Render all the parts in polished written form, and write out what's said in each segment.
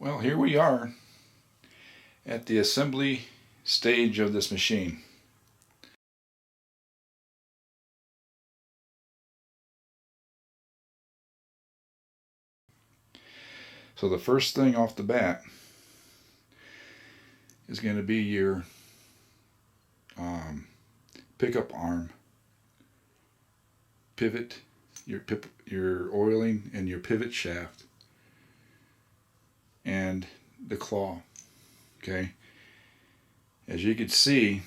Well, here we are at the assembly stage of this machine. So the first thing off the bat is going to be your pickup arm, pivot, your oiling and your pivot shaft, and the claw. Okay, as you can see,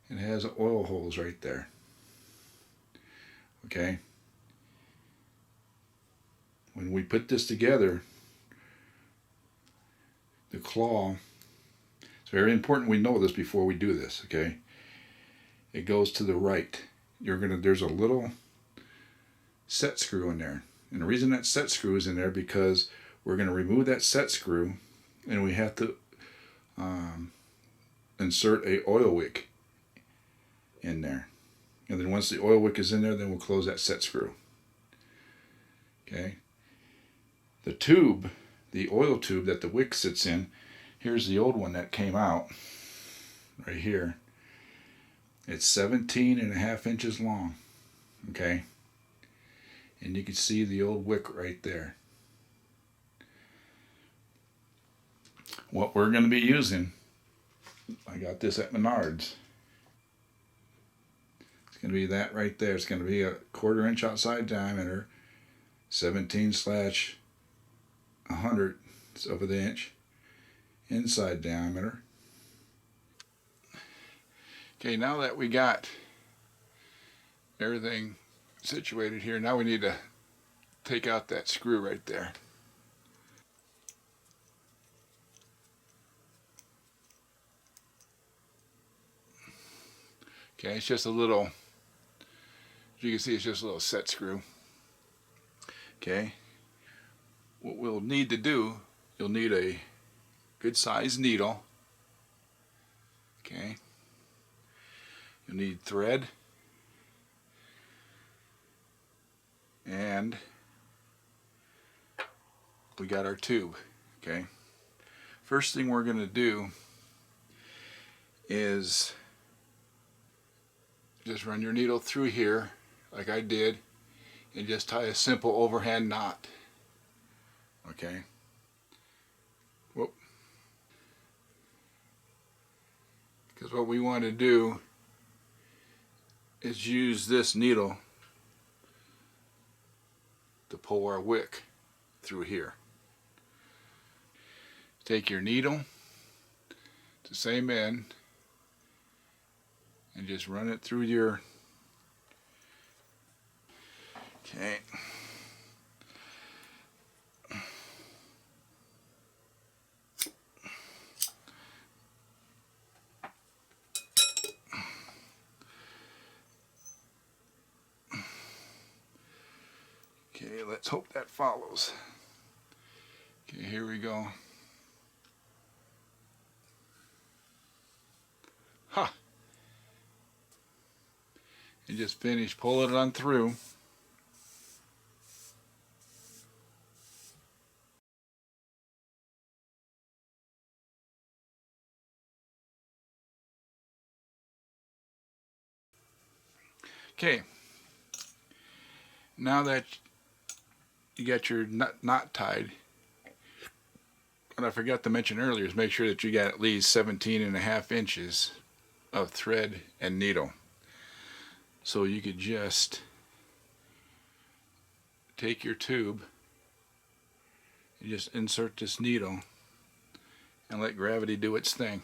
it has oil holes right there. Okay, when we put this together, the claw, it's very important we know this before we do this. Okay, it goes to the right. There's a little set screw in there, and the reason that set screw is in there because we're going to remove that set screw, and we have to insert a oil wick in there. And then once the oil wick is in there, then we'll close that set screw. Okay. The tube, the oil tube that the wick sits in, here's the old one that came out right here. It's 17.5 inches long. Okay. And you can see the old wick right there. What we're going to be using, I got this at Menards. It's going to be that right there. It's going to be a 1/4 inch outside diameter, 17/100 of an inch inside diameter. Okay, now that we got everything situated here, now we need to take out that screw right there. Okay, it's just a little, as you can see, it's just a little set screw. Okay, what we'll need to do, you'll need a good sized needle. Okay, you'll need thread, and we got our tube. Okay, first thing we're going to do is just run your needle through here like I did and just tie a simple overhand knot. Okay. Whoop. Because what we want to do is use this needle to pull our wick through here. Take your needle to the same end and just run it through your, okay. Okay, let's hope that follows. Okay, here we go. Ha! And just finish pulling it on through. Okay, now that you got your knot tied, what I forgot to mention earlier is make sure that you got at least 17.5 inches of thread and needle. So you could just take your tube and just insert this needle and let gravity do its thing.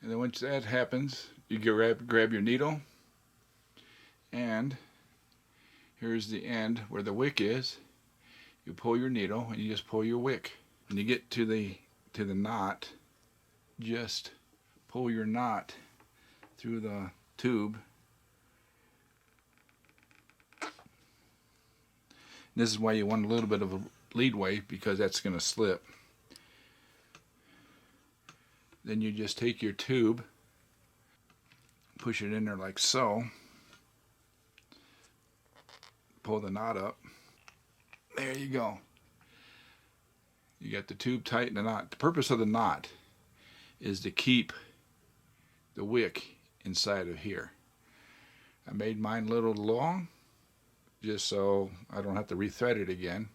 And then once that happens, you grab your needle, and here's the end where the wick is. You pull your needle and you just pull your wick. When you get to the knot, just pull your knot through the tube. This is why you want a little bit of a leadway, because that's going to slip. Then you just take your tube, push it in there like so, pull the knot up, There you go. You got the tube tight in the knot. The purpose of the knot is to keep the wick inside of here. I made mine a little long just so I don't have to rethread it again.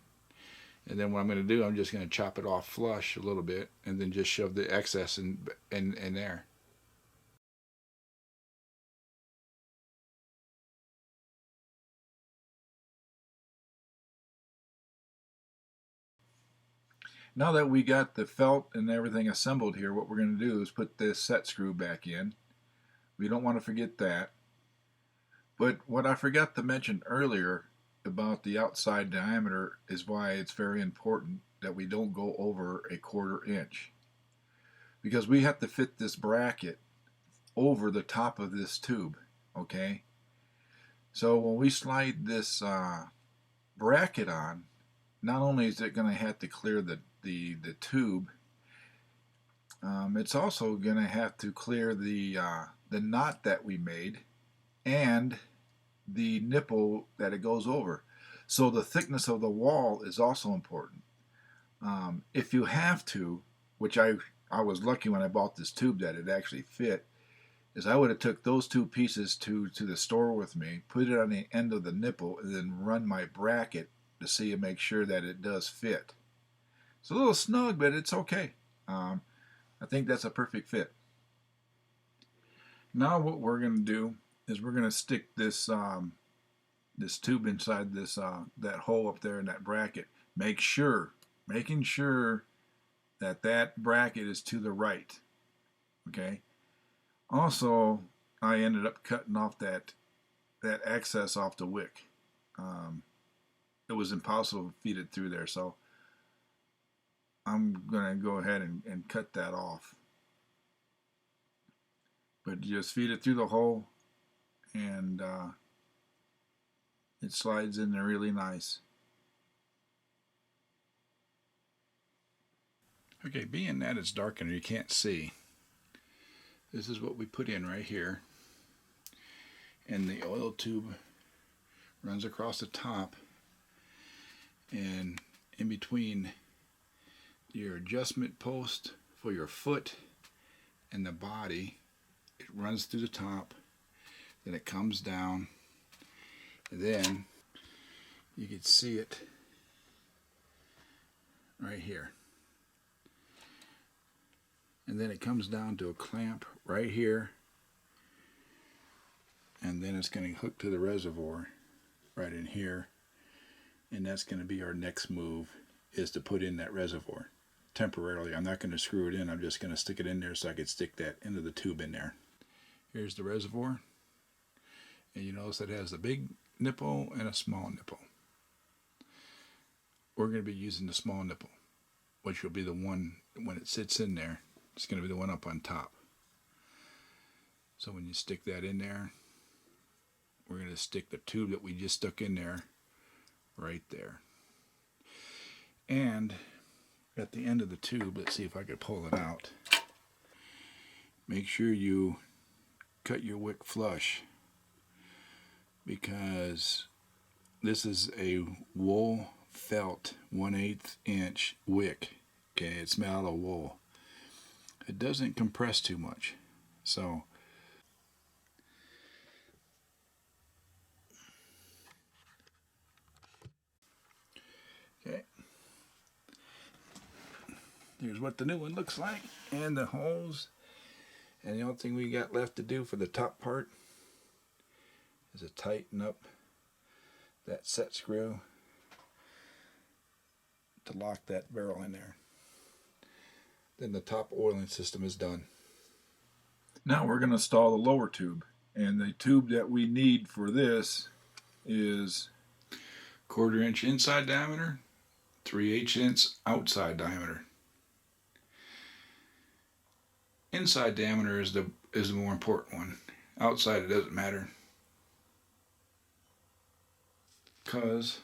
And then what I'm going to do, I'm just going to chop it off flush a little bit and then just shove the excess in there. Now that we got the felt and everything assembled here, what we're going to do is put this set screw back in. We don't want to forget that. But what I forgot to mention earlier about the outside diameter is why it's very important that we don't go over a 1/4 inch. Because we have to fit this bracket over the top of this tube, okay? So when we slide this bracket on, not only is it going to have to clear the tube, it's also going to have to clear the knot that we made and the nipple that it goes over. So the thickness of the wall is also important. If you have to, which I was lucky when I bought this tube that it actually fit, is I would have took those two pieces to the store with me, put it on the end of the nipple, and then run my bracket to see and make sure that it does fit. It's a little snug, but it's okay. I think that's a perfect fit. Now what we're going to do is we're going to stick this this tube inside this that hole up there in that bracket. Making sure that that bracket is to the right. Okay. Also, I ended up cutting off that excess off the wick. It was impossible to feed it through there, so I'm gonna go ahead and cut that off. But just feed it through the hole, and it slides in there really nice. Okay, being that it's dark and you can't see, this is what we put in right here. And the oil tube runs across the top, and in between your adjustment post for your foot and the body, it runs through the top, then it comes down, and then you can see it right here. And then it comes down to a clamp right here, and then it's going to hook to the reservoir right in here, and that's going to be our next move, is to put in that reservoir temporarily. I'm not going to screw it in, I'm just going to stick it in there so I can stick that end of the tube in there. Here's the reservoir, and you notice it has a big nipple and a small nipple. We're going to be using the small nipple, which will be the one, when it sits in there, it's going to be the one up on top. So when you stick that in there, we're going to stick the tube that we just stuck in there right there. And at the end of the tube, let's see if I could pull it out. Make sure you cut your wick flush, because this is a wool felt 1/8 inch wick. Okay, it's made out of wool. It doesn't compress too much, so okay. Here's what the new one looks like, and the holes. And the only thing we got left to do for the top part is to tighten up that set screw to lock that barrel in there. Then the top oiling system is done. Now we're going to install the lower tube, and the tube that we need for this is 1/4 inch inside diameter, 3/8 inch outside diameter. Inside diameter is the more important one. Outside it doesn't matter, because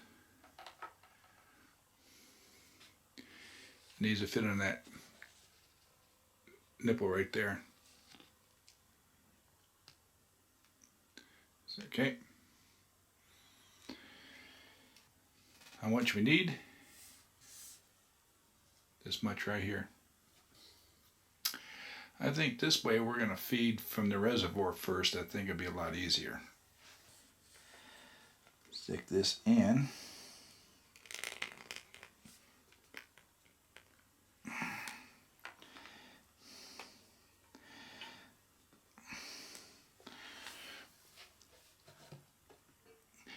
it needs to fit on that nipple right there. Okay. how much we need. This much right here. I think this way we're going to feed from the reservoir first. I think it'll be a lot easier. Stick this in.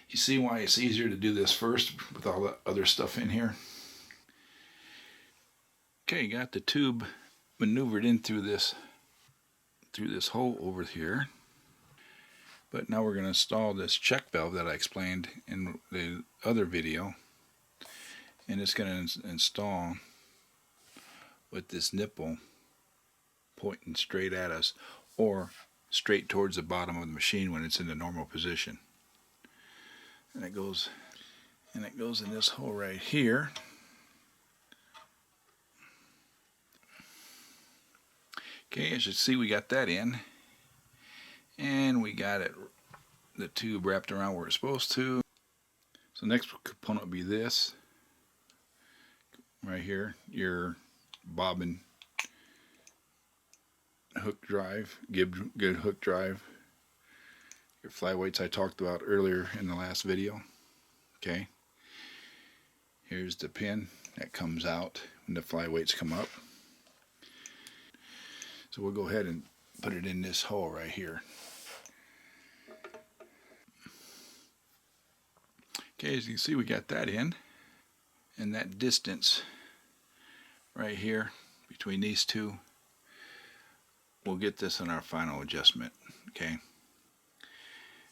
You see why it's easier to do this first with all the other stuff in here? Okay, got the tube maneuvered in through this hole over here. But now we're going to install this check valve that I explained in the other video. And it's going to install with this nipple pointing straight at us, or straight towards the bottom of the machine when it's in the normal position. And it goes in this hole right here. Okay, as you see, we got that in, and we got the tube wrapped around where it's supposed to. So next component will be this right here, your bobbin hook drive, good hook drive, your flyweights I talked about earlier in the last video. Okay, here's the pin that comes out when the flyweights come up. So we'll go ahead and put it in this hole right here. Okay, as you can see, we got that in, and that distance right here between these two, we'll get this in our final adjustment. Okay,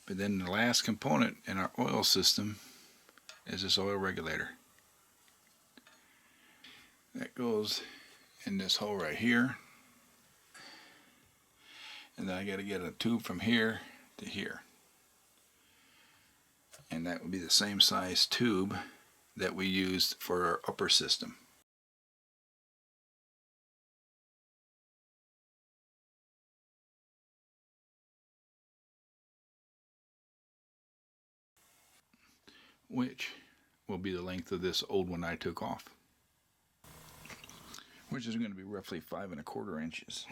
but then the last component in our oil system is this oil regulator. That goes in this hole right here, and then I got to get a tube from here to here, and that would be the same size tube that we used for our upper system. Which will be the length of this old one I took off, which is going to be roughly 5 1/4 inches.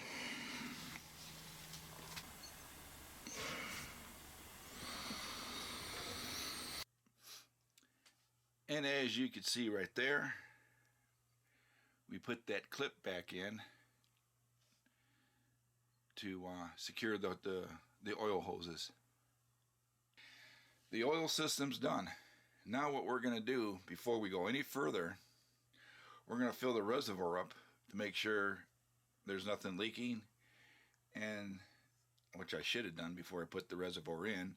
And as you can see right there, we put that clip back in to secure the oil hoses. The oil system's done. Now what we're going to do before we go any further, we're going to fill the reservoir up to make sure there's nothing leaking, and which I should have done before I put the reservoir in,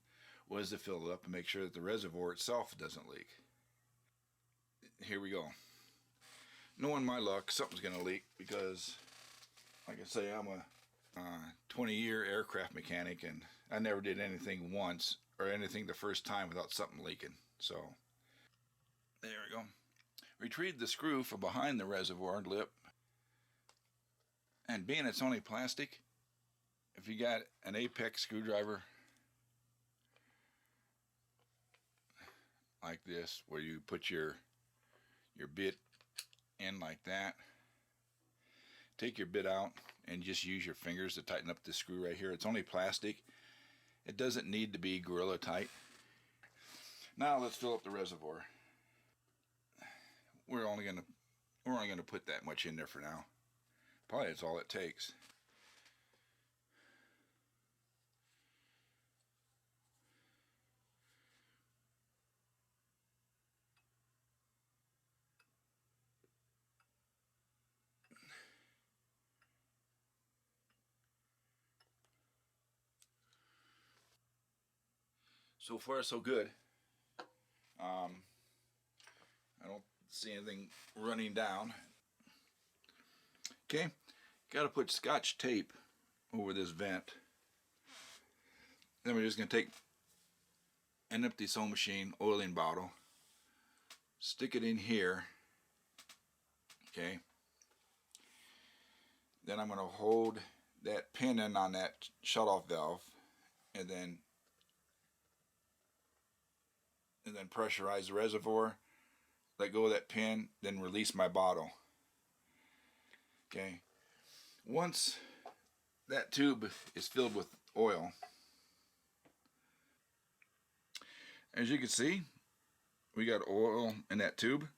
was to fill it up and make sure that the reservoir itself doesn't leak. Here we go. Knowing my luck, something's going to leak because, like I say, I'm a 20-year aircraft mechanic, and I never did anything once or anything the first time without something leaking. So there we go. Retrieve the screw from behind the reservoir lip, and being it's only plastic, if you got an apex screwdriver like this, where you put your bit in like that, take your bit out and just use your fingers to tighten up this screw right here. It's only plastic. It doesn't need to be Gorilla tight. Now let's fill up the reservoir. We're only gonna put that much in there for now. Probably that's all it takes. So far, so good. I don't see anything running down. Okay, got to put Scotch tape over this vent. Then we're just going to take an empty sewing machine oiling bottle, stick it in here. Okay. Then I'm going to hold that pin in on that shut-off valve, and then pressurize the reservoir, let go of that pin, then release my bottle. Okay. Once that tube is filled with oil, as you can see, we got oil in that tube.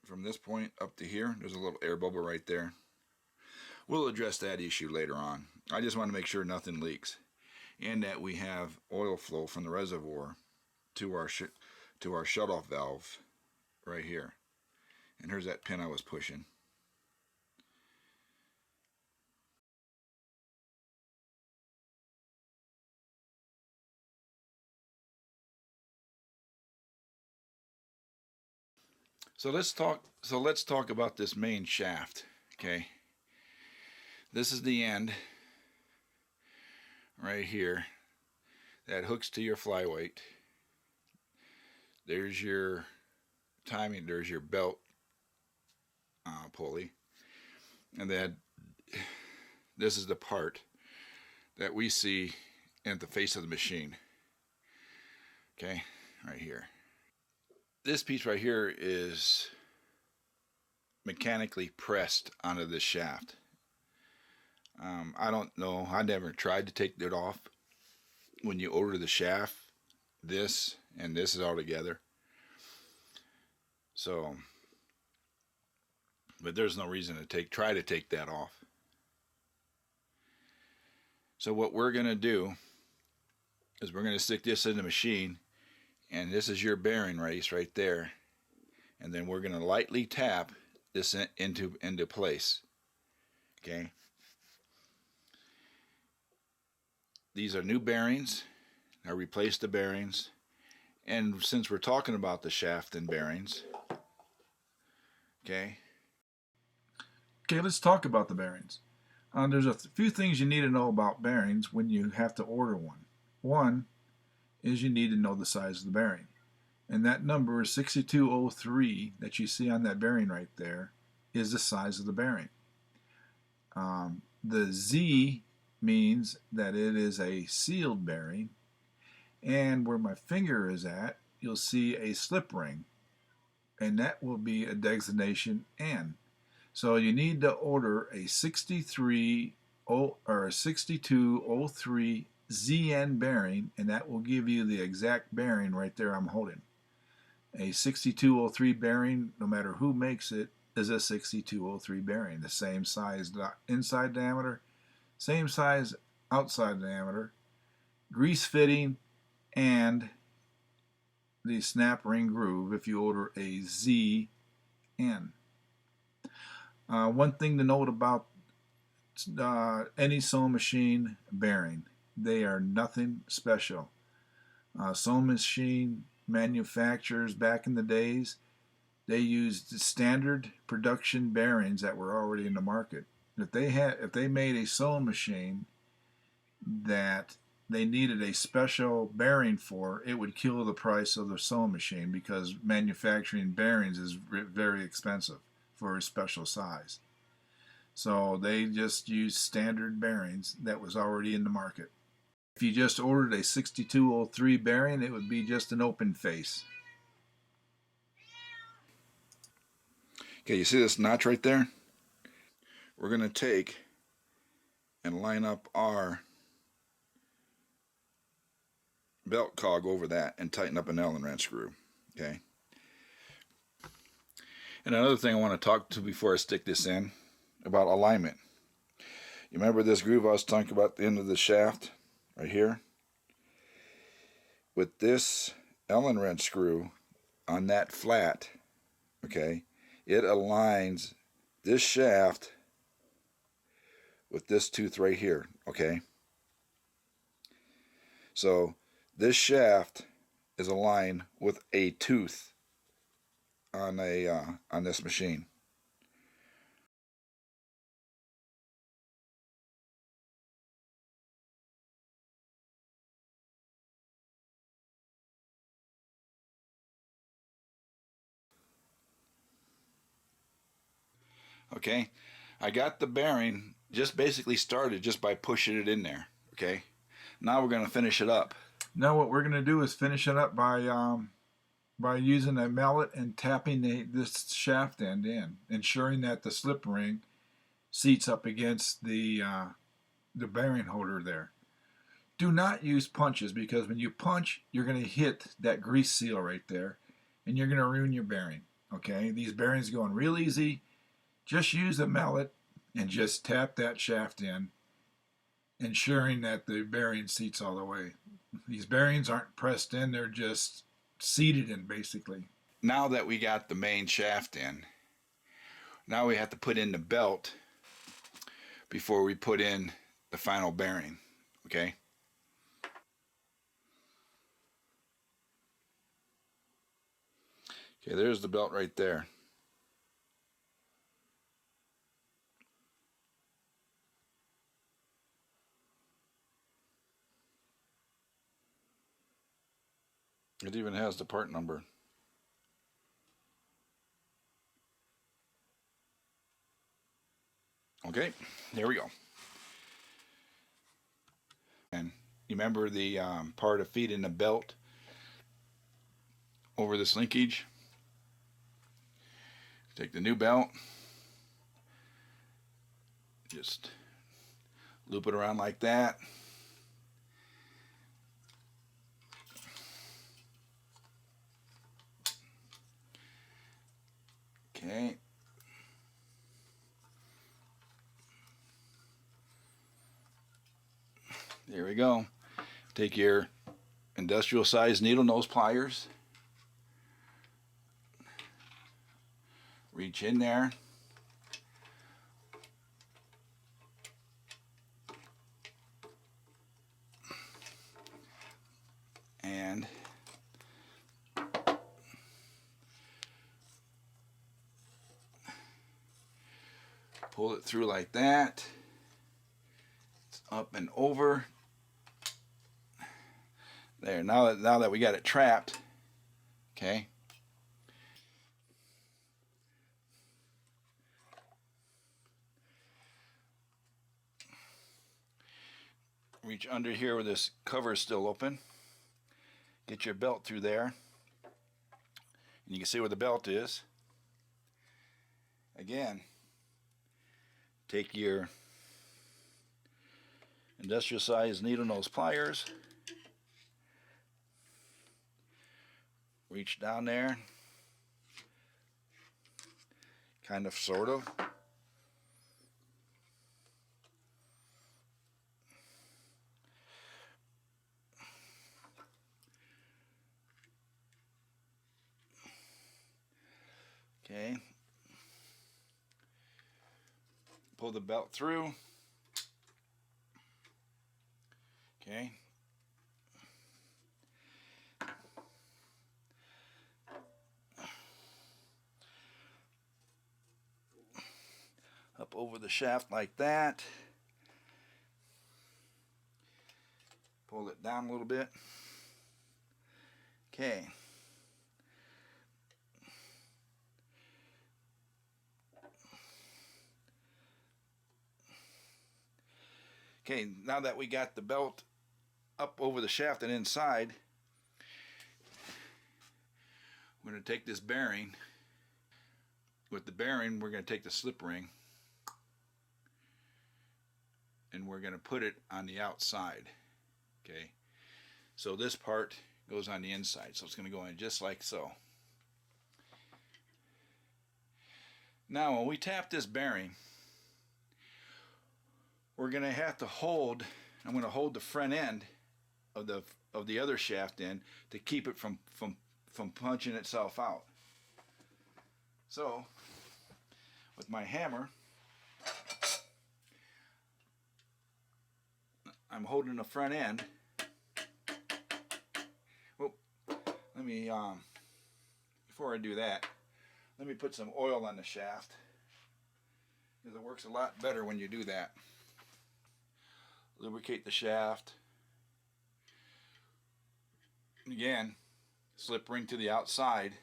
From this point up to here, there's a little air bubble right there. We'll address that issue later on. I just want to make sure nothing leaks and that we have oil flow from the reservoir to our shut-off valve right here. And here's that pin I was pushing. So let's talk about this main shaft. Okay. This is the end right here that hooks to your flyweight. There's your timing, there's your belt pulley, and then this is the part that we see at the face of the machine. Okay, right here. This piece right here is mechanically pressed onto this shaft. I don't know, I never tried to take it off. When you order the shaft, this and this is all together. So, but there's no reason to try to take that off. So what we're going to do is we're going to stick this in the machine, and this is your bearing race right there, and then we're going to lightly tap this into place. Okay. These are new bearings. I replaced the bearings, and since we're talking about the shaft and bearings, okay, let's talk about the bearings. There's a few things you need to know about bearings when you have to order one. One is you need to know the size of the bearing. And that number is 6203 that you see on that bearing right there is the size of the bearing. The Z means that it is a sealed bearing. And where my finger is at, you'll see a slip ring. And that will be a designation N. So you need to order a 6203 ZN bearing, and that will give you the exact bearing right there I'm holding. A 6203 bearing, no matter who makes it, is a 6203 bearing. The same size inside diameter, same size outside diameter, grease fitting, and the snap ring groove if you order a ZN. One thing to note about any sewing machine bearing, they are nothing special. Sewing machine manufacturers back in the days, they used standard production bearings that were already in the market. If they made a sewing machine that they needed a special bearing for, it would kill the price of the sewing machine because manufacturing bearings is very expensive for a special size. So they just used standard bearings that was already in the market. If you just ordered a 6203 bearing, it would be just an open face. Okay, you see this notch right there? We're going to take and line up our belt cog over that and tighten up an Allen wrench screw. Okay. And another thing I want to talk to before I stick this in about alignment. You remember this groove I was talking about at the end of the shaft right here? With this Allen wrench screw on that flat, okay, it aligns this shaft with this tooth right here, okay? So this shaft is aligned with a tooth on this machine. Okay, I got the bearing just basically started just by pushing it in there. Okay, now we're going to finish it up. Now what we're going to do is finish it up by using a mallet and tapping this shaft end in, ensuring that the slip ring seats up against the bearing holder there. Do not use punches, because when you punch, you're going to hit that grease seal right there, and you're going to ruin your bearing. Okay, these bearings go in real easy. Just use a mallet and just tap that shaft in, ensuring that the bearing seats all the way. These bearings aren't pressed in, they're just seated in basically. Now that we got the main shaft in, now we have to put in the belt before we put in the final bearing. Okay? Okay, there's the belt right there. It even has the part number. Okay, there we go. And you remember the part of feeding the belt over this linkage? Take the new belt, just loop it around like that. Okay. There we go. Take your industrial size needle nose pliers, reach in there, and pull it through like that. It's up and over. There, now that we got it trapped, okay. Reach under here where this cover is still open. Get your belt through there. And you can see where the belt is. Again, take your industrial size needle nose pliers. Reach down there. Kind of, sort of. Okay. Pull the belt through. Okay. Up over the shaft like that. Pull it down a little bit. Okay. Okay, now that we got the belt up over the shaft and inside, we're going to take this bearing. With the bearing, we're going to take the slip ring and we're going to put it on the outside. Okay, so this part goes on the inside, so it's going to go in just like so. Now when we tap this bearing, we're going to have to hold, I'm going to hold the front end of the other shaft in to keep it from punching itself out. So with my hammer, I'm holding the front end. Oh, let me before I do that, let me put some oil on the shaft, because it works a lot better when you do that. Lubricate the shaft. Again, slip ring to the outside.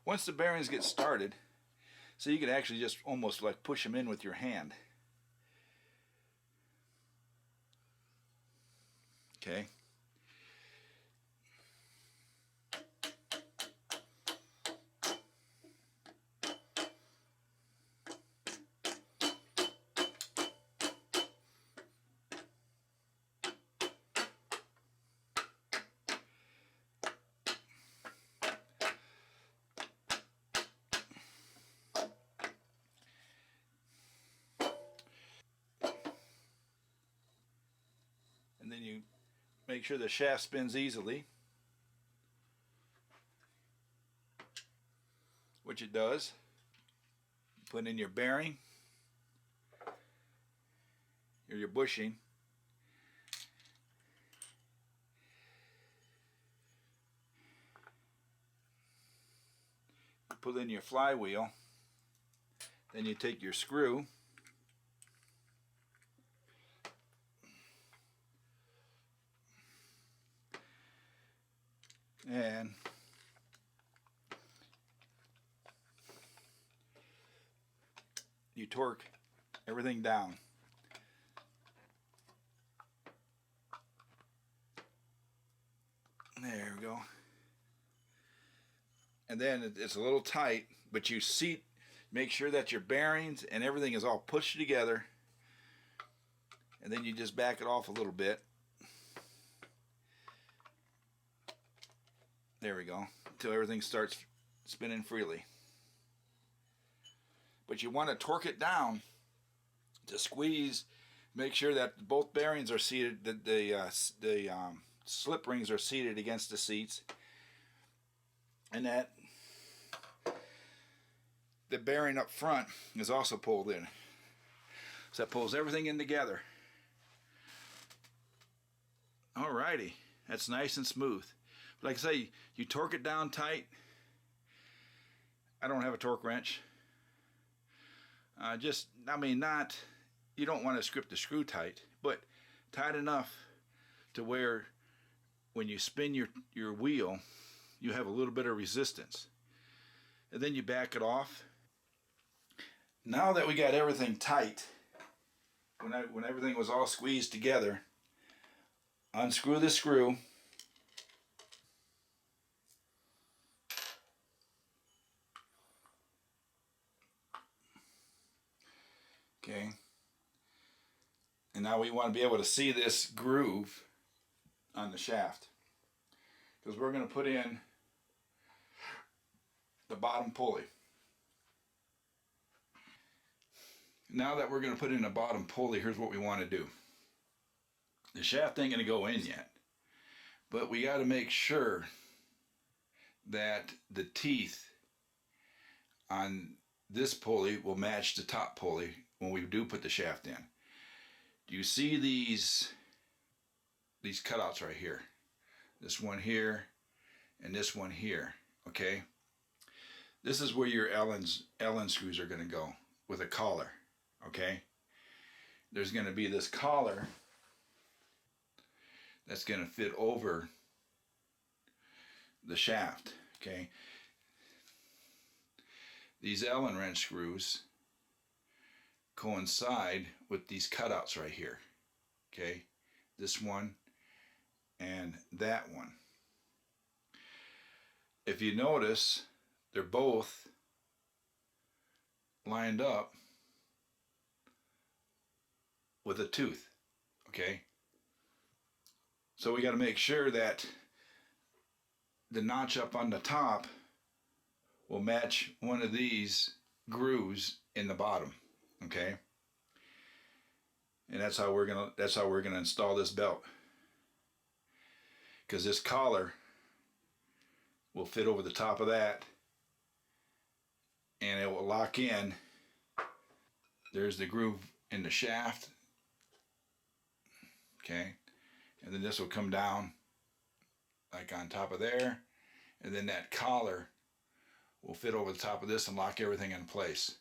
once the bearings get started, so you can actually just almost like push them in with your hand. Okay. And then you make sure the shaft spins easily, which it does. Put in your bearing or your bushing. You put in your flywheel. Then you take your screw and you torque everything down. There we go. And then it's a little tight, but you seat, make sure that your bearings and everything is all pushed together, and then you just back it off a little bit. There we go, until everything starts spinning freely. But you want to torque it down to squeeze, make sure that both bearings are seated, that the slip rings are seated against the seats, and that the bearing up front is also pulled in. So that pulls everything in together. Alrighty, that's nice and smooth. Like I say, you torque it down tight. I don't have a torque wrench. You don't want to grip the screw tight, but tight enough to where when you spin your wheel, you have a little bit of resistance. And then you back it off. Now that we got everything tight, when everything was all squeezed together, unscrew the screw. Okay. And now we want to be able to see this groove on the shaft, because we're going to put in the bottom pulley. Now that we're going to put in the bottom pulley, here's what we want to do. The shaft ain't going to go in yet, but we got to make sure that the teeth on this pulley will match the top pulley when we do put the shaft in. Do you see these cutouts right here? This one here and this one here, okay? This is where your Allen screws are going to go with a collar, okay? There's going to be this collar that's going to fit over the shaft, okay? These Allen wrench screws coincide with these cutouts right here, okay? This one and that one. If you notice, they're both lined up with a tooth, okay? So we got to make sure that the notch up on the top will match one of these grooves in the bottom, okay? And that's how we're gonna install this belt, because this collar will fit over the top of that and it will lock in. There's the groove in the shaft, okay? And then this will come down like on top of there, and then that collar will fit over the top of this and lock everything in place.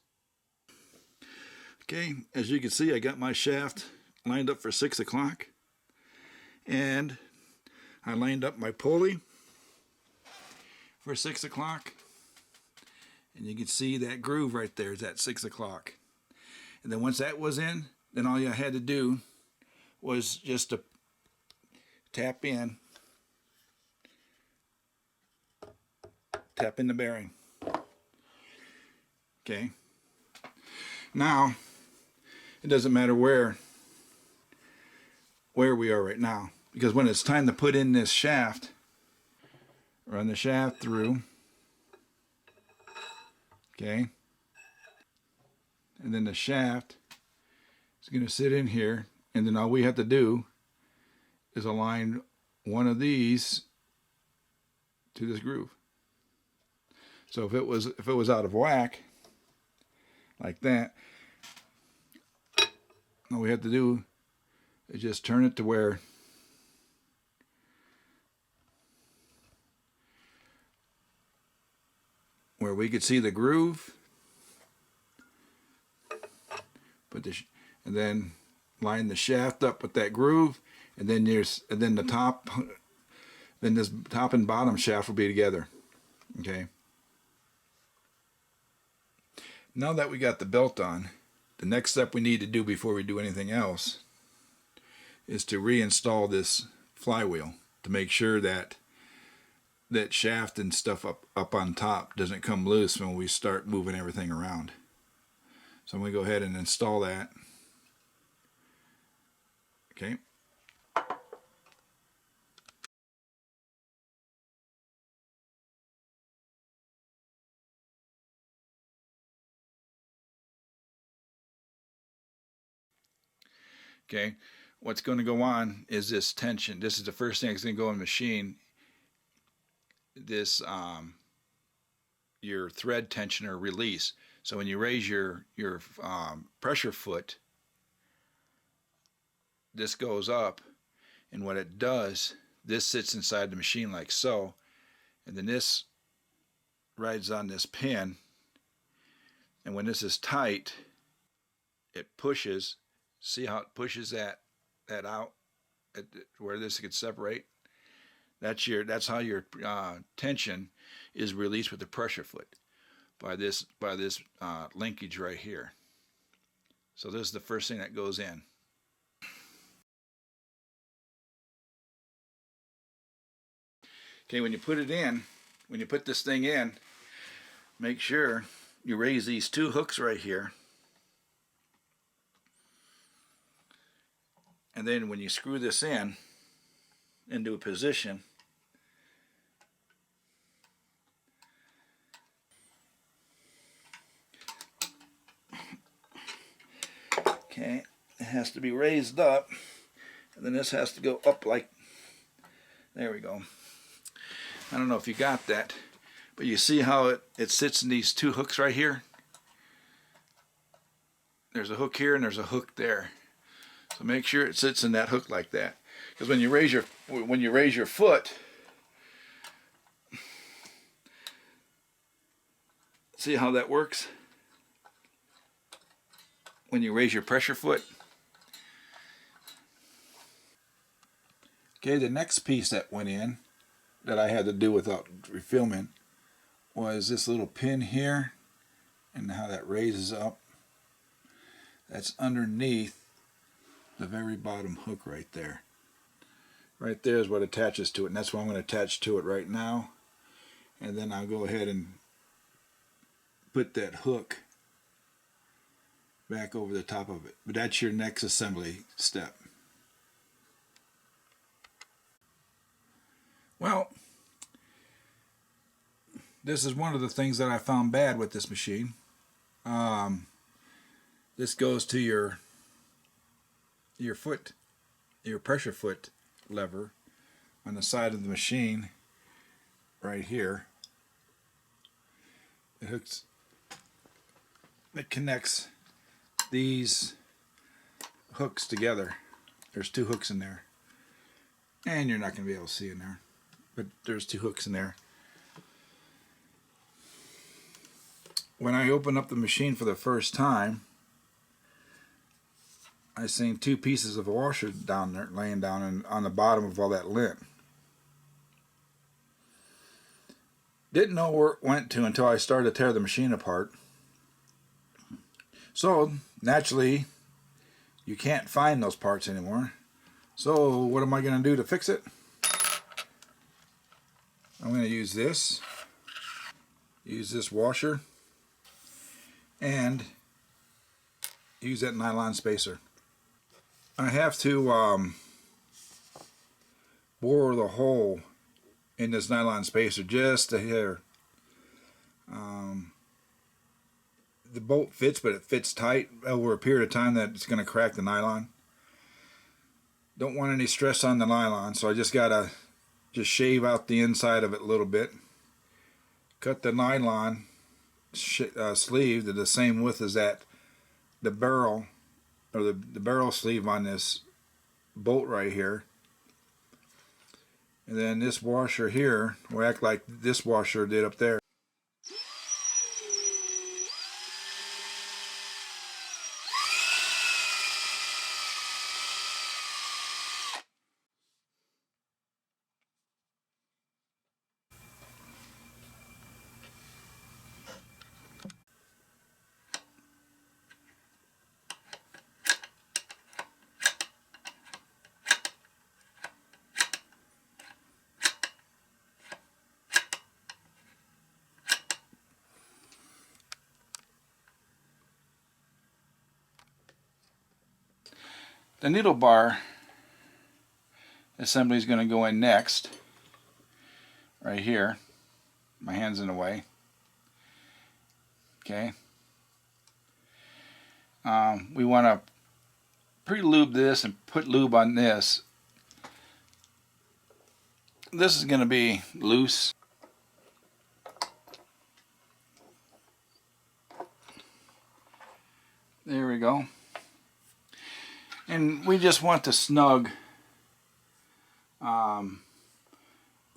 Okay, as you can see, I got my shaft lined up for 6 o'clock, and I lined up my pulley for 6 o'clock. And you can see that groove right there is at 6 o'clock. And then once that was in, then all you had to do was just to tap in the bearing. Okay. Now, it doesn't matter where we are right now, because when it's time to put in this shaft, run the shaft through, okay, and then the shaft is going to sit in here, and then all we have to do is align one of these to this groove. So if it was out of whack like that, all we have to do is just turn it to where we could see the groove, and then line the shaft up with that groove, and then the top, then this top and bottom shaft will be together. Okay. Now that we got the belt on, the next step we need to do before we do anything else is to reinstall this flywheel to make sure that shaft and stuff up on top doesn't come loose when we start moving everything around. So I'm going to go ahead and install that. Okay. Okay, what's going to go on is this tension. This is the first thing that's going to go in the machine. This your thread tension or release. So when you raise your pressure foot, this goes up, and what it does, this sits inside the machine like so, and then this rides on this pin, and when this is tight, it pushes. See how it pushes that out where this could separate? That's how your tension is released with the pressure foot, by this linkage right here. So this is the first thing that goes in. Okay, when you put this thing in, make sure you raise these two hooks right here. And then when you screw this into a position, okay, it has to be raised up, and then this has to go up like, there we go. I don't know if you got that, but you see how it sits in these two hooks right here? There's a hook here and there's a hook there. So make sure it sits in that hook like that, because when you raise your foot, see how that works? When you raise your pressure foot. Okay, the next piece that went in that I had to do without refilming was this little pin here, and how that raises up. That's underneath the very bottom hook right there. Right there is what attaches to it, and that's what I'm going to attach to it right now. And then I'll go ahead and put that hook back over the top of it. But that's your next assembly step. Well, this is one of the things that I found bad with this machine. This goes to your foot, your pressure foot lever on the side of the machine right here. It connects these hooks together. There's two hooks in there, and you're not going to be able to see in there, but there's two hooks in there. When I opened up the machine for the first time, I seen two pieces of washer down there, laying down on the bottom of all that lint. Didn't know where it went to until I started to tear the machine apart. So naturally, you can't find those parts anymore. So what am I going to do to fix it? I'm going to use this washer, and use that nylon spacer. I have to bore the hole in this nylon spacer just a hair. The bolt fits, but it fits tight over a period of time that it's going to crack the nylon. Don't want any stress on the nylon, so I just gotta shave out the inside of it a little bit. Cut the nylon sleeve to the same width as the barrel, or the barrel sleeve on this bolt right here. And then this washer here will act like this washer did up there. The needle bar assembly is going to go in next, right here. My hand's in the way. Okay. We want to pre-lube this and put lube on this. This is going to be loose. There we go. And we just want to snug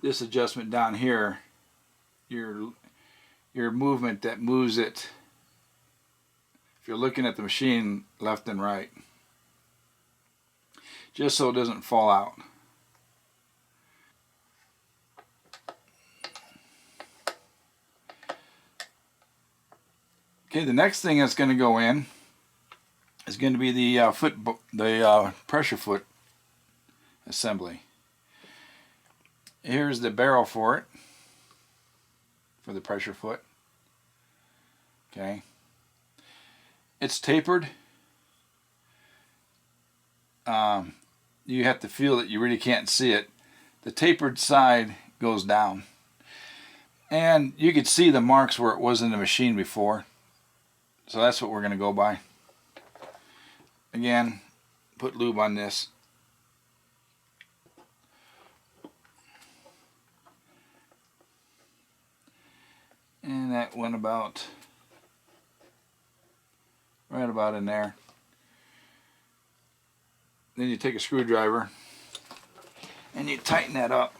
this adjustment down here, your movement that moves it, if you're looking at the machine left and right, just so it doesn't fall out. Okay, the next thing that's going to go in is going to be the pressure foot assembly. Here's the barrel for it, for the pressure foot. Okay, it's tapered. You have to feel it. You really can't see it. The tapered side goes down, and you could see the marks where it was in the machine before. So that's what we're going to go by. Again, put lube on this. And that went about right about in there. Then you take a screwdriver and you tighten that up.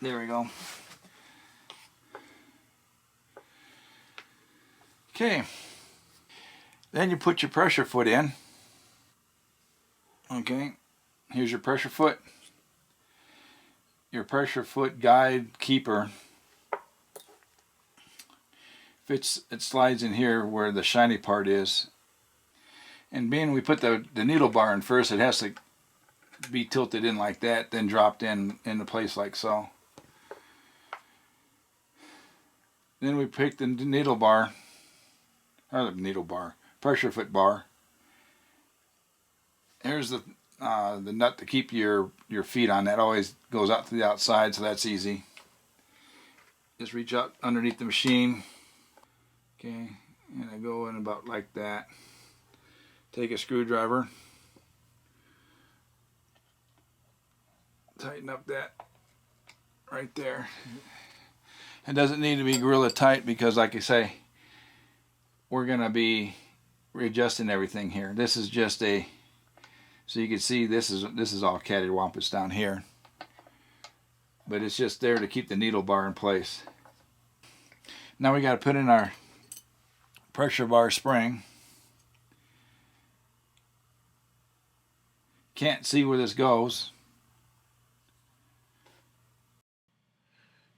There we go. Okay, then you put your pressure foot in. Okay, here's your pressure foot. Your pressure foot guide keeper fits, it slides in here where the shiny part is. And being we put the needle bar in first, it has to be tilted in like that, then dropped into place like so. Then we pick the needle bar, or the needle bar, pressure foot bar. Here's the nut to keep your feet on. That always goes out to the outside, so that's easy. Just reach out underneath the machine. Okay, and I go in about like that. Take a screwdriver, tighten up that right there. It doesn't need to be gorilla tight because, like I say, we're going to be readjusting everything here. This is just a, so you can see this is all cattywampus down here, but it's just there to keep the needle bar in place. Now we got to put in our pressure bar spring. Can't see where this goes.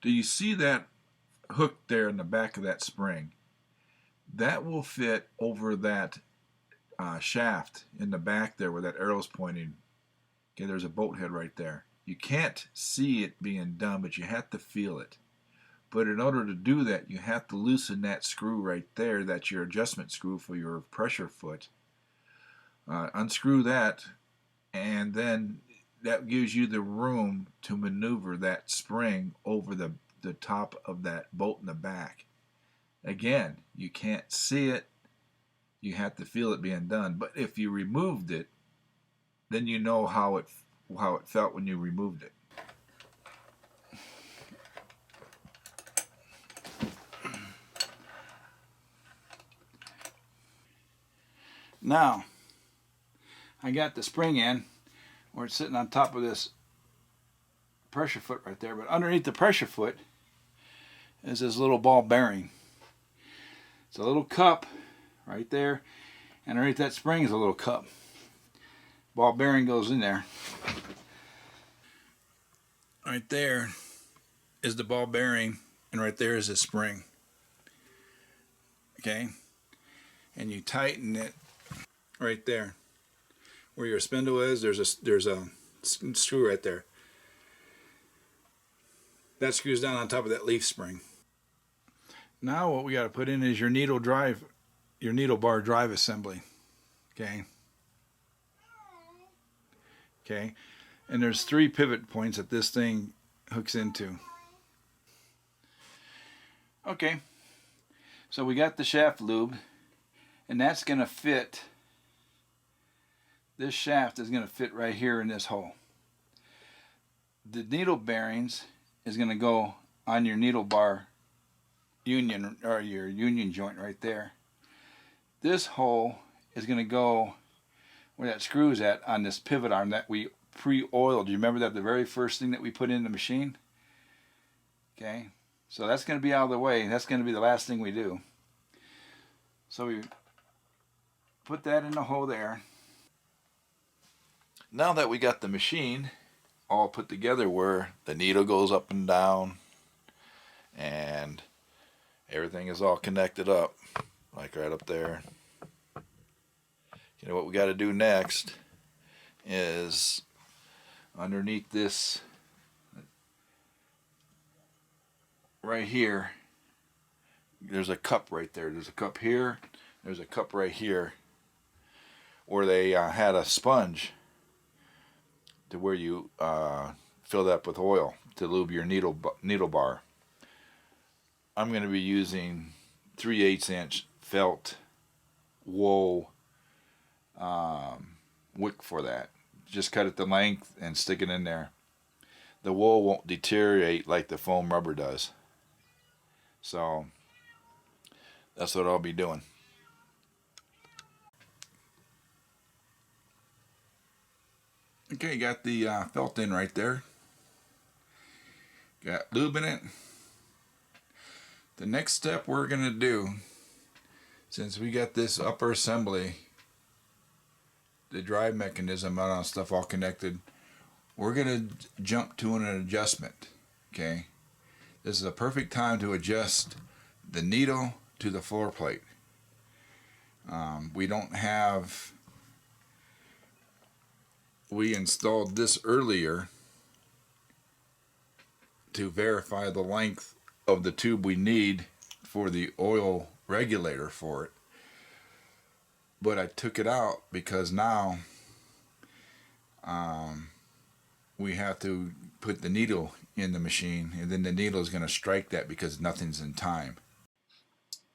Do you see that hook there in the back of that spring? That will fit over that shaft in the back there where that arrow's pointing. Okay, there's a bolt head right there. You can't see it being done, but you have to feel it. But in order to do that, you have to loosen that screw right there. That's your adjustment screw for your pressure foot. Unscrew that, and then that gives you the room to maneuver that spring over the top of that bolt in the back. Again, you can't see it. You have to feel it being done. But if you removed it, then you know how it felt when you removed it. Now, I got the spring in where it's sitting on top of this pressure foot right there, but underneath the pressure foot is this little ball bearing. It's a little cup right there, and underneath that spring is a little cup. Ball bearing goes in there. Right there is the ball bearing, and right there is the spring. Okay? And you tighten it right there. Where your spindle is, there's a screw right there. That screws down on top of that leaf spring. Now what we got to put in is your needle bar drive assembly. Okay. Okay. And there's 3 pivot points that this thing hooks into. Okay. So we got the shaft lube, and that's going to fit. This shaft is going to fit right here in this hole. The needle bearings is going to go on your needle bar union, or your union joint right there. This hole is going to go where that screw is at on this pivot arm that we pre-oiled. You remember that the very first thing that we put in the machine? Okay, so that's going to be out of the way. That's going to be the last thing we do. So we put that in the hole there. Now that we got the machine all put together where the needle goes up and down and everything is all connected up, like right up there. You know what we got to do next is underneath this right here, there's a cup right there. There's a cup here. There's a cup right here where they had a sponge to where you fill that up with oil to lube your needle bar. I'm going to be using 3/8 inch felt wool wick for that. Just cut it to length and stick it in there. The wool won't deteriorate like the foam rubber does. So that's what I'll be doing. Okay, got the felt in right there. Got lube in it. The next step we're going to do, since we got this upper assembly, the drive mechanism and all stuff all connected, we're going to jump to an adjustment. Okay, this is a perfect time to adjust the needle to the floor plate. We installed this earlier to verify the length of the tube we need for the oil regulator for it. But I took it out because now we have to put the needle in the machine, and then the needle is going to strike that because nothing's in time.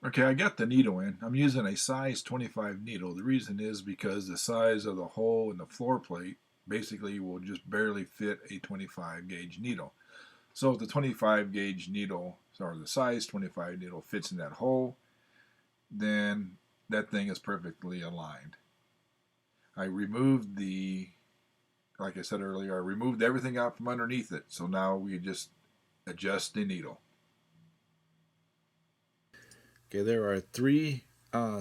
Okay, I got the needle in. I'm using a size 25 needle. The reason is because the size of the hole in the floor plate basically will just barely fit a 25 gauge needle. So if the 25 gauge needle, or the size 25 needle fits in that hole, then that thing is perfectly aligned. I removed like I said earlier, I removed everything out from underneath it. So now we just adjust the needle. Okay, there are 3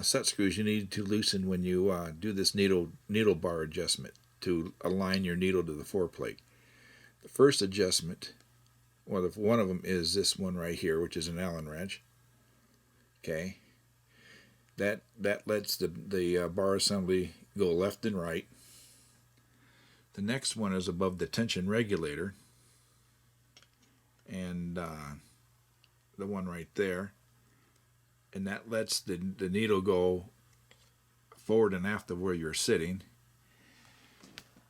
set screws you need to loosen when you do this needle bar adjustment to align your needle to the floor plate. The first adjustment Well, one of them is this one right here, which is an Allen wrench. Okay, that lets the bar assembly go left and right. The next one is above the tension regulator, and the one right there, and that lets the needle go forward and aft of where you're sitting.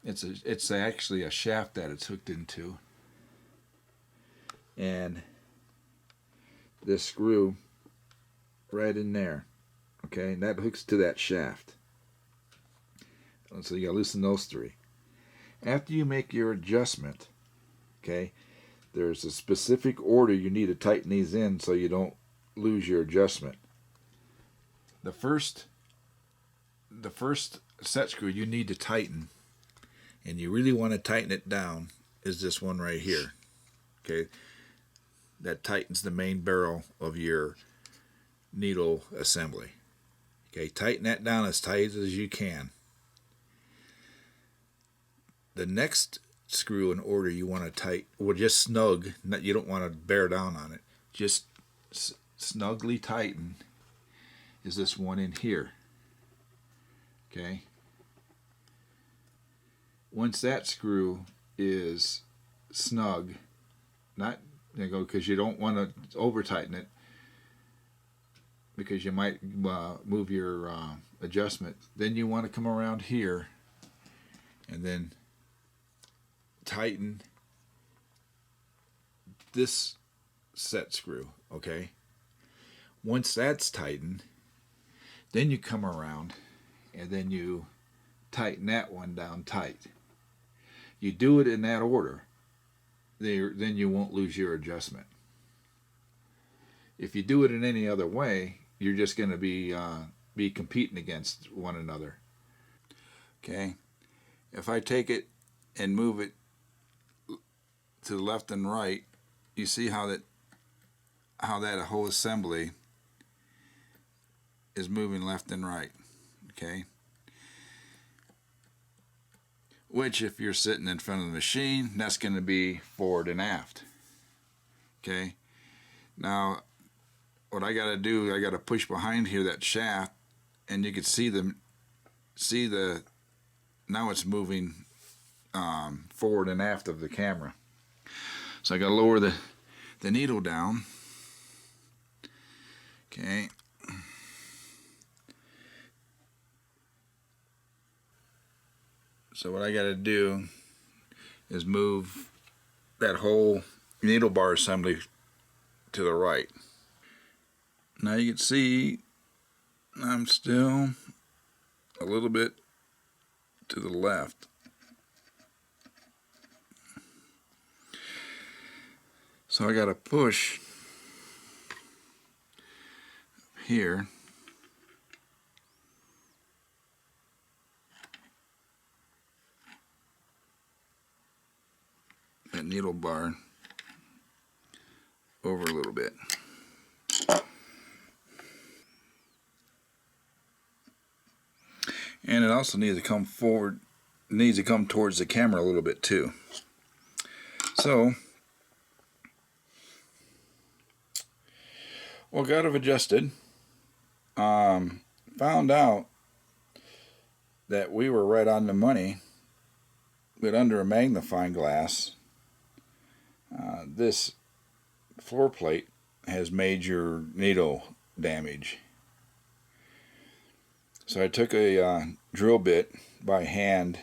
It's actually a shaft that it's hooked into, and this screw right in there, okay, and that hooks to that shaft. So you gotta loosen those three. After you make your adjustment, okay, there's a specific order you need to tighten these in so you don't lose your adjustment. The first set screw you need to tighten, and you really want to tighten it down, is this one right here. Okay, that tightens the main barrel of your needle assembly. Okay, tighten that down as tight as you can. The next screw in order you want to tighten, well, just snug, you don't want to bear down on it, just snugly tighten, is this one in here. Okay, once that screw is snug, not because you don't want to over tighten it, because you might move your adjustment, then you want to come around here and then tighten this set screw. Okay, once that's tightened, then you come around and then you tighten that one down tight. You do it in that order, then you won't lose your adjustment. If you do it in any other way, you're just going to be competing against one another. Okay, if I take it and move it to the left and right, you see how that whole assembly is moving left and right. Okay, which if you're sitting in front of the machine, that's going to be forward and aft. Okay, now what I got to do, I got to push behind here that shaft, and you can see the now it's moving forward and aft of the camera. So I got to lower the needle down. Okay. So what I got to do is move that whole needle bar assembly to the right. Now you can see I'm still a little bit to the left. So I got to push here. That needle bar over a little bit. And it also needs to come forward, needs to come towards the camera a little bit too. So, well, got it adjusted. Found out that we were right on the money, but under a magnifying glass, this floor plate has major needle damage. So I took a drill bit by hand,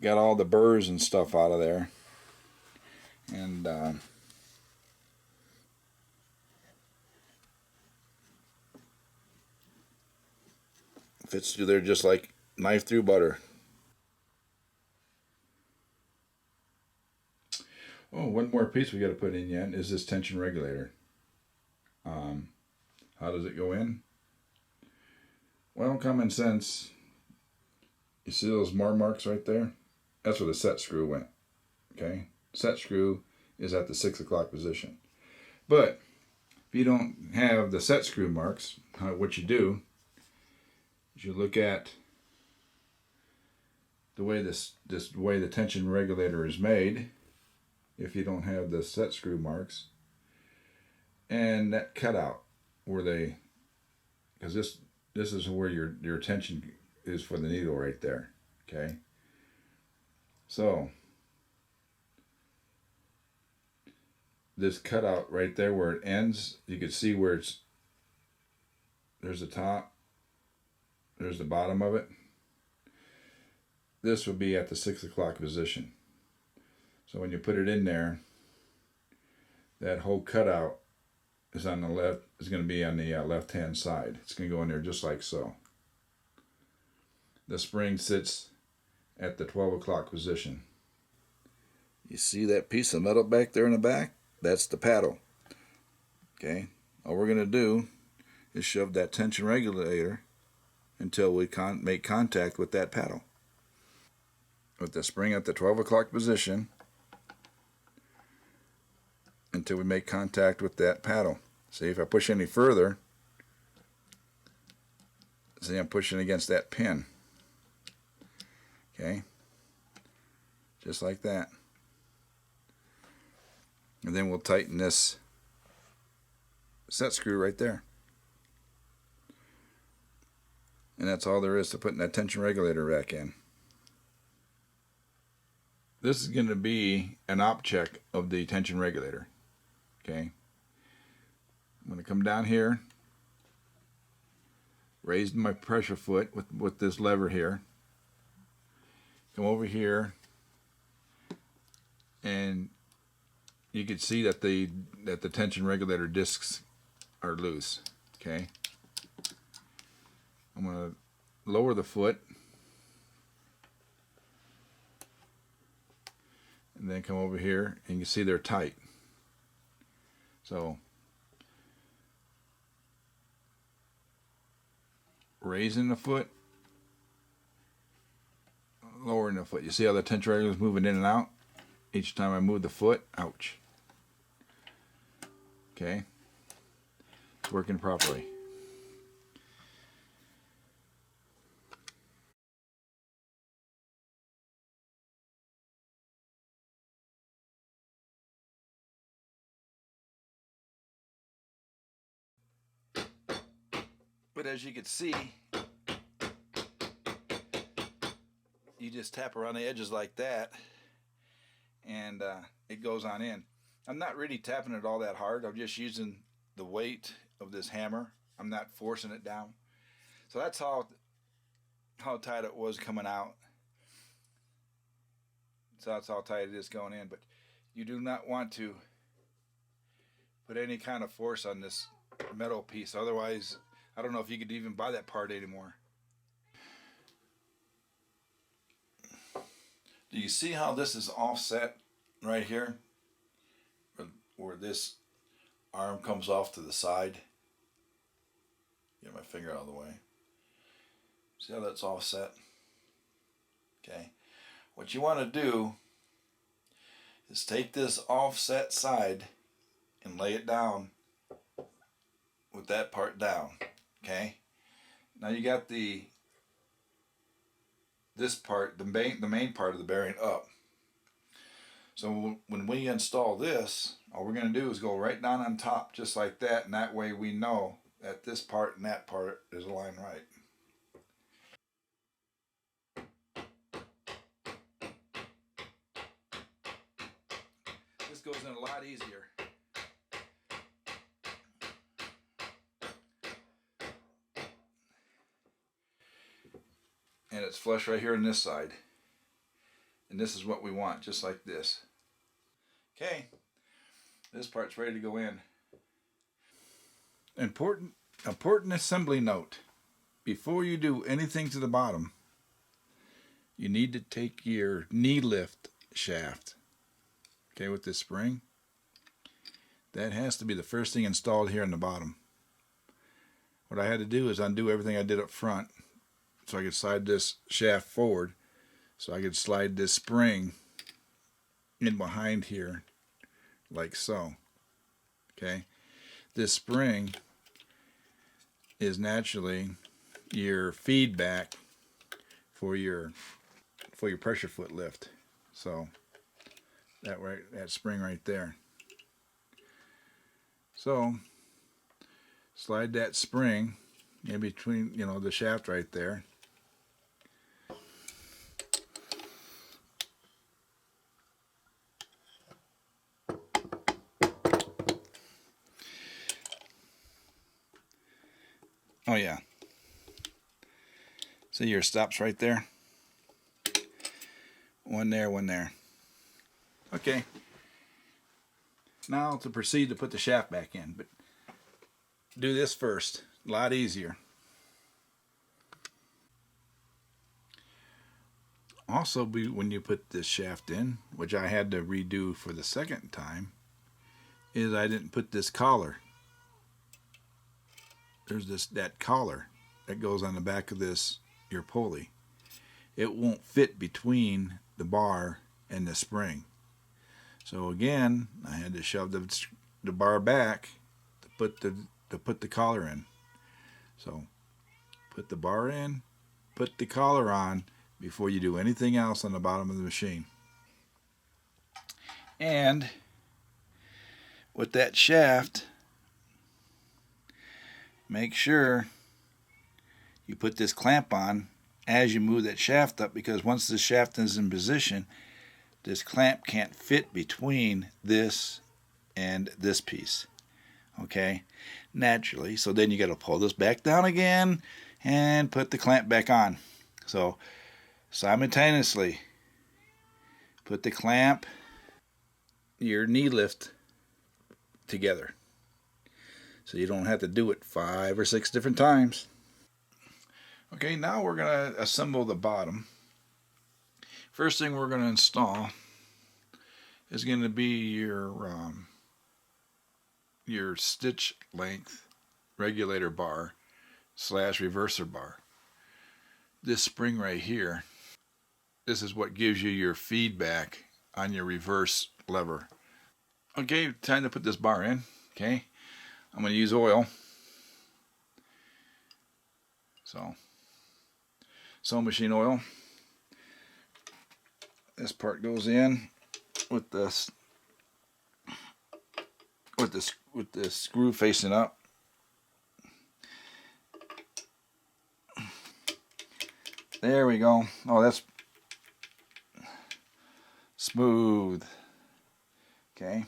got all the burrs and stuff out of there, and fits through there just like knife through butter. Oh, one more piece we got to put in yet is this tension regulator. How does it go in? Well, common sense. You see those marks right there? That's where the set screw went. Okay? Set screw is at the 6 o'clock position. But if you don't have the set screw marks, what you do is you look at the way the tension regulator is made. if you don't have the set screw marks. And that cutout where they, because this is where your tension is for the needle right there. Okay. So this cutout right there where it ends, you can see where there's the top, there's the bottom of it. This would be at the 6 o'clock position. So when you put it in there, that whole cutout is on the left, is going to be on the left hand side. It's going to go in there just like so. The spring sits at the 12 o'clock position. You see that piece of metal back there in the back? That's the paddle. Okay, all we're going to do is shove that tension regulator until we make contact with that paddle. With the spring at the 12 o'clock position until we make contact with that paddle. See, if I push any further, see, I'm pushing against that pin. Okay, just like that. And then we'll tighten this set screw right there. And that's all there is to putting that tension regulator back in. This is going to be an op check of the tension regulator. Okay, I'm going to come down here, raise my pressure foot with this lever here, come over here, and you can see that the tension regulator discs are loose. Okay, I'm going to lower the foot and then come over here, and you can see they're tight. So raising the foot, lowering the foot. You see how the tension regulator is moving in and out each time I move the foot? Ouch. Okay, it's working properly. But as you can see, you just tap around the edges like that, and it goes on in. I'm not really tapping it all that hard. I'm just using the weight of this hammer. I'm not forcing it down. So that's how tight it was coming out. So that's how tight it is going in. But you do not want to put any kind of force on this metal piece. Otherwise, I don't know if you could even buy that part anymore. Do you see how this is offset right here? Where this arm comes off to the side. Get my finger out of the way. See how that's offset? Okay. What you want to do is take this offset side and lay it down with that part down. Okay. Now you got this part, the main part of the bearing up. So when we install this, all we're going to do is go right down on top just like that, and that way we know that this part and that part is aligned right. This goes in a lot easier. And it's flush right here on this side. And this is what we want, just like this. Okay, this part's ready to go in. Important assembly note. Before you do anything to the bottom, you need to take your knee lift shaft, okay, with this spring. That has to be the first thing installed here on the bottom. What I had to do is undo everything I did up front so I could slide this shaft forward, so I could slide this spring in behind here like so. Okay, this spring is naturally your feedback for your pressure foot lift. So that spring right there. So slide that spring in between, the shaft right there. Oh yeah. See your stops right there? One there, one there. Okay. Now to proceed to put the shaft back in, but do this first. A lot easier. Also, when you put this shaft in, which I had to redo for the second time, is I didn't put this collar. There's that collar that goes on the back of your pulley. It won't fit between the bar and the spring. So again, I had to shove the bar back to put the collar in. So put the bar in, put the collar on before you do anything else on the bottom of the machine. And with that shaft, make sure you put this clamp on as you move that shaft up, because once the shaft is in position, this clamp can't fit between this and this piece. Okay, naturally. So then you got to pull this back down again and put the clamp back on. So simultaneously put the clamp, your knee lift together, so you don't have to do it 5 or 6 different times. Okay, now we're going to assemble the bottom. First thing we're going to install is going to be your stitch length regulator bar / reverser bar. This spring right here, this is what gives you your feedback on your reverse lever. Okay, time to put this bar in. Okay, I'm going to use oil. So, sewing machine oil. This part goes in with the screw facing up. There we go. Oh, that's smooth. Okay.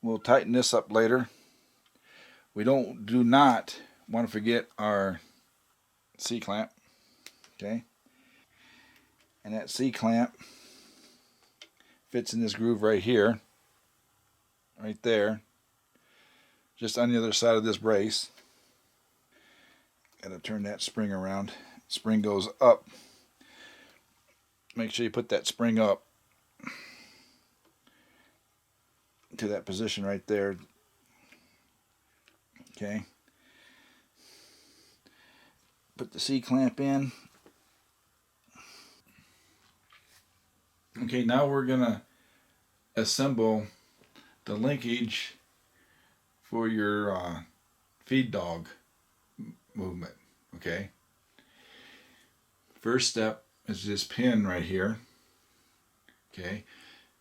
We'll tighten this up later. We do not want to forget our C-clamp. Okay. And that C-clamp fits in this groove right here. Right there. Just on the other side of this brace. Got to turn that spring around. Spring goes up. Make sure you put that spring up to that position right there. Okay. Put the C-clamp in. Okay, now we're going to assemble the linkage for your feed dog movement. Okay. First step is this pin right here. Okay.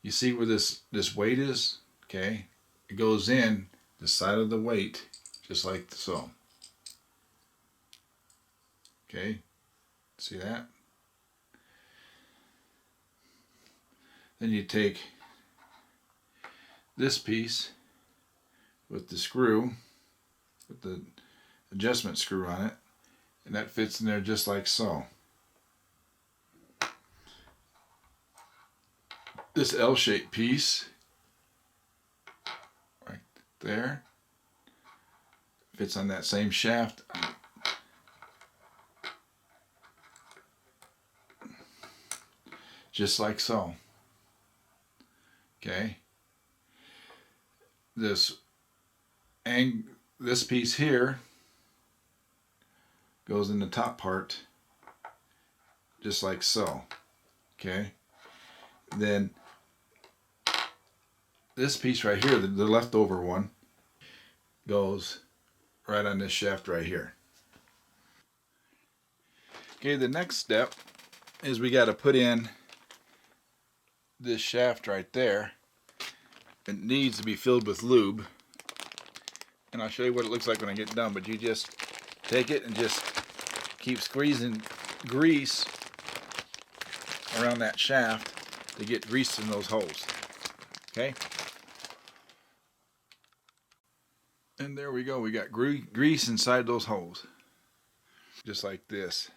You see where this weight is? Okay. It goes in the side of the weight, just like so. Okay. See that? Then you take this piece with the screw, with the adjustment screw on it, and that fits in there just like so. This L-shaped piece right there fits on that same shaft. Just like so. Okay. This piece here goes in the top part, just like so. Okay. Then this piece right here, the leftover one, goes right on this shaft right here. Okay, the next step is we got to put in this shaft right there, it needs to be filled with lube. And I'll show you what it looks like when I get done, but you just take it and just keep squeezing grease around that shaft to get grease in those holes. Okay? And there we go. We got grease inside those holes. Just like this.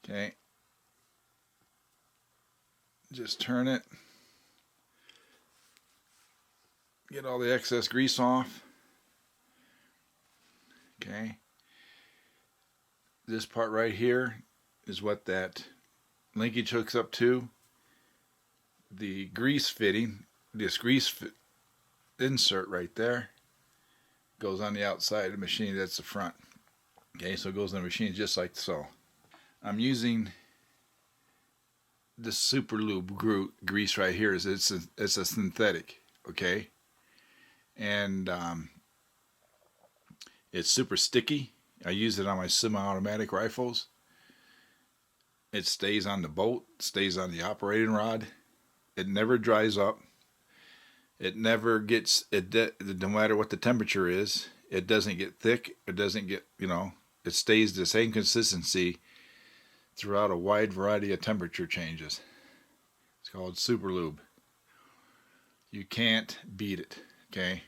Okay? Just turn it. Get all the excess grease off. Okay? This part right here is what that linkage hooks up to. The grease fitting, this insert right there, goes on the outside of the machine. That's the front. Okay, so it goes in the machine just like so. I'm using this super lube grease right here. It's a synthetic, okay, and it's super sticky. I use it on my semi-automatic rifles. It stays on the bolt, stays on the operating rod. It never dries up. It never gets, no matter what the temperature is, it doesn't get thick. It doesn't get, it stays the same consistency throughout a wide variety of temperature changes. It's called Super Lube. You can't beat it, okay?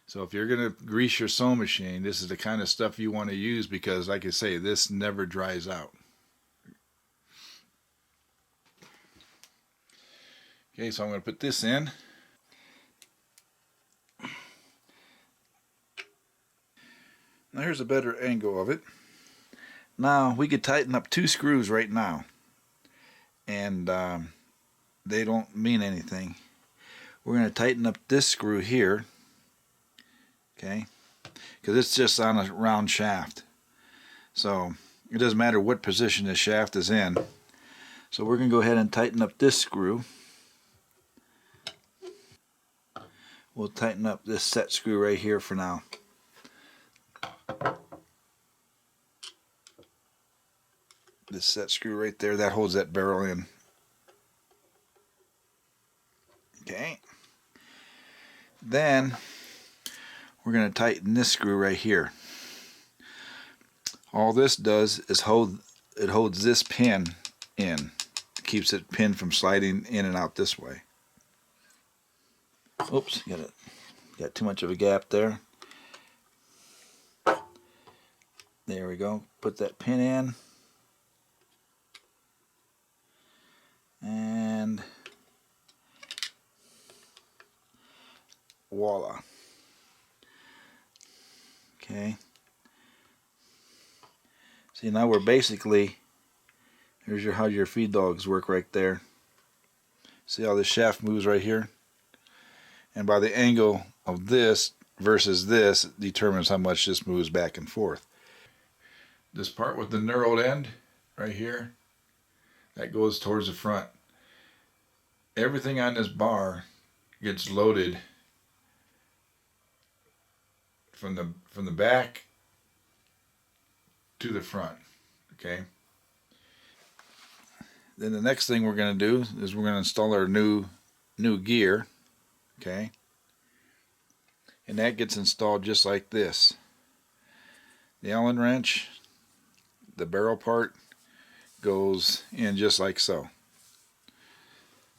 So if you're going to grease your sewing machine, this is the kind of stuff you want to use because, like I say, this never dries out. Okay, so I'm going to put this in. Now here's a better angle of it. Now we could tighten up 2 screws right now, and they don't mean anything. We're going to tighten up this screw here, okay, because it's just on a round shaft, so it doesn't matter what position this shaft is in. So we're going to go ahead and tighten up this screw. We'll tighten up this set screw right here for now. This set screw right there, that holds that barrel in. Okay. Then we're going to tighten this screw right here. All this does is holds this pin in. It keeps it pinned from sliding in and out this way. Oops, got too much of a gap there. There we go. Put that pin in. And voila. Okay. See, now we're basically, here's how your feed dogs work right there. See how this shaft moves right here? And by the angle of this versus this determines how much this moves back and forth. This part with the knurled end right here, that goes towards the front. Everything on this bar gets loaded from the back to the front. Okay. Then the next thing we're going to do is we're going to install our new gear. Okay. And that gets installed just like this. The Allen wrench, the barrel part, goes in just like so.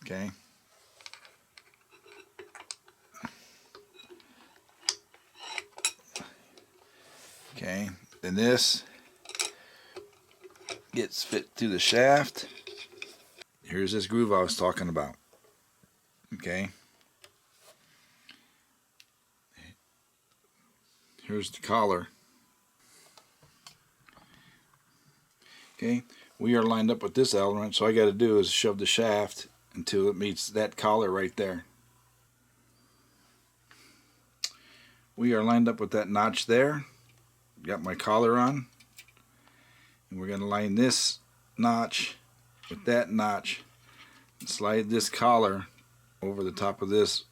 Okay. Okay. Then this gets fit through the shaft. Here's this groove I was talking about. Okay. Here's the collar. Okay. We are lined up with this Allen wrench, so all I got to do is shove the shaft until it meets that collar right there. We are lined up with that notch there. Got my collar on, and we're going to line this notch with that notch and slide this collar over the top of this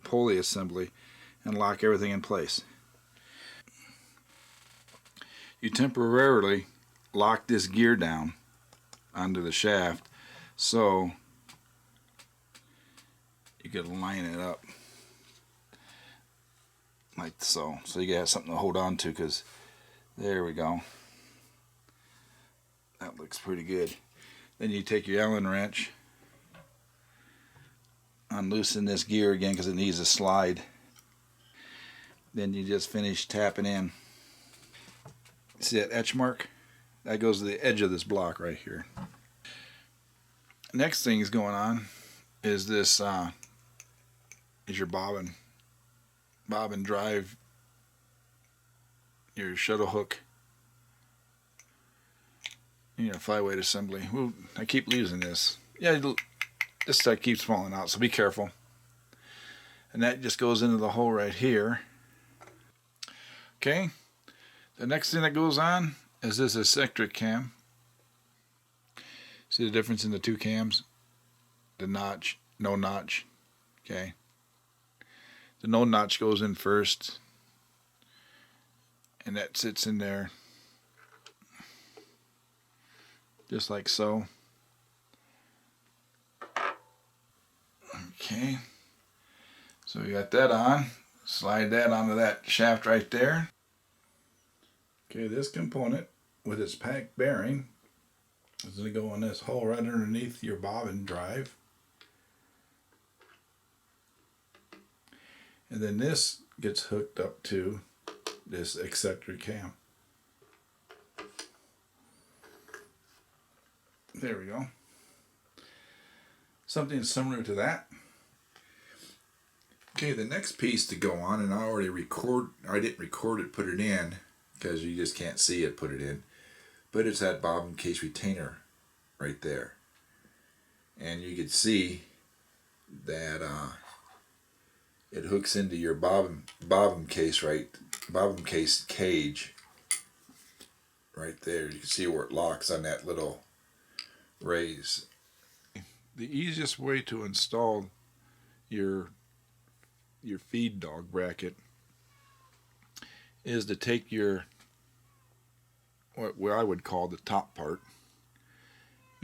pulley assembly and lock everything in place. You temporarily lock this gear down onto the shaft so you could line it up like so. So you got something to hold on to, because there we go. That looks pretty good. Then you take your Allen wrench, unloosen this gear again because it needs a slide. Then you just finish tapping in. See that etch mark? That goes to the edge of this block right here. Next thing is going on is this is your bobbin drive, your shuttle hook, and your flyweight assembly. Ooh, I keep losing this. Yeah, this stuff keeps falling out, so be careful. And that just goes into the hole right here. Okay, the next thing that goes on is this eccentric cam. See the difference in the two cams? The notch, no notch. Okay, the no notch goes in first, and that sits in there just like so. Okay, so we got that on. Slide that onto that shaft right there. Okay, this component with its pack bearing is going to go in this hole right underneath your bobbin drive. And then this gets hooked up to this eccentric cam. There we go. Something similar to that. Okay, the next piece to go on, and I didn't record it, put it in, because you just can't see it, put it in. But it's that bobbin case retainer right there. And you can see that it hooks into your bobbin case cage right there. You can see where it locks on that little raise. The easiest way to install your feed dog bracket is to take your, what I would call the top part,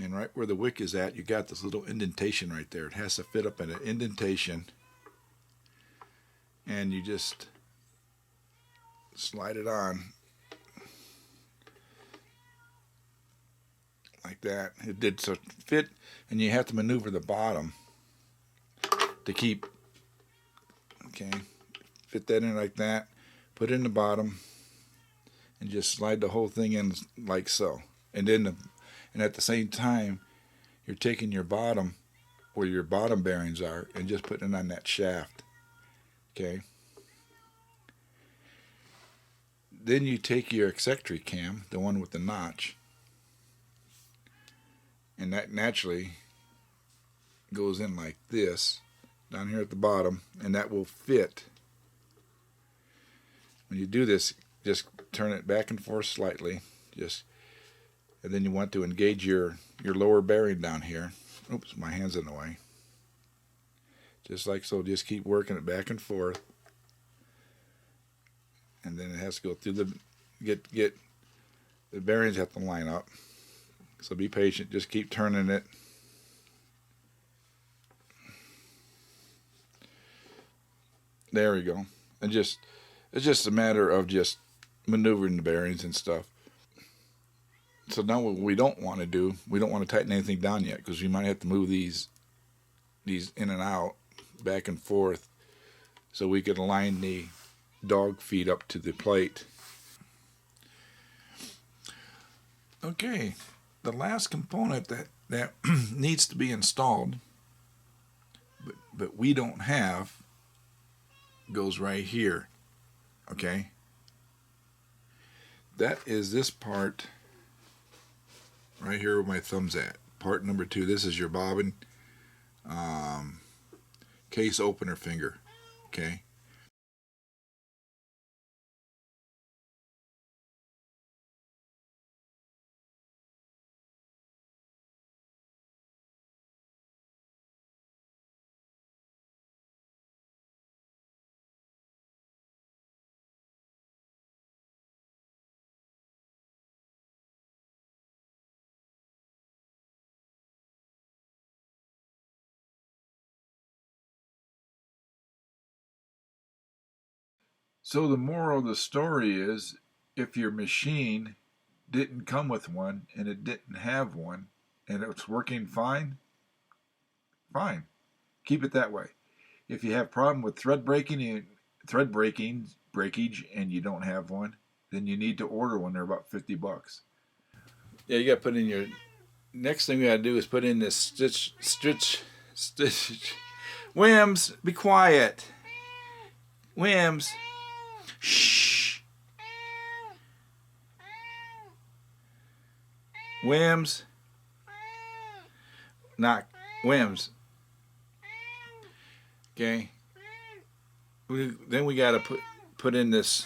and right where the wick is at, you got this little indentation right there. It has to fit up in an indentation, and you just slide it on like that. It did so fit, and you have to maneuver the bottom to keep. Okay, fit that in like that, put it in the bottom, and just slide the whole thing in like so. And then and at the same time, you're taking your bottom, where your bottom bearings are, and just putting it on that shaft. Okay. Then you take your eccentric cam, the one with the notch, and that naturally goes in like this down here at the bottom, and that will fit. When you do this, just turn it back and forth slightly, and then you want to engage your lower bearing down here. Oops, my hand's in the way. Just like so. Just keep working it back and forth, and then it has to go through the the bearings have to line up. So be patient. Just keep turning it. There we go. And it's just a matter of just maneuvering the bearings and stuff. So now what we don't want to do, we don't want to tighten anything down yet, because we might have to move these in and out, back and forth, so we could align the dog feet up to the plate. Okay, the last component that needs to be installed, but we don't have, goes right here. Okay, that is this part right here where my thumb's at. Part number 2. This is your bobbin case opener finger. Okay, So the moral of the story is, if your machine didn't come with one and it didn't have one and it's working fine, fine. Keep it that way. If you have problem with breakage and you don't have one, then you need to order one. They're about $50. Yeah, you got to put in your. Next thing we got to do is put in this stitch. Wims, be quiet. Wims. Shh. Wims. Not Wims. Okay. Then we got to put in this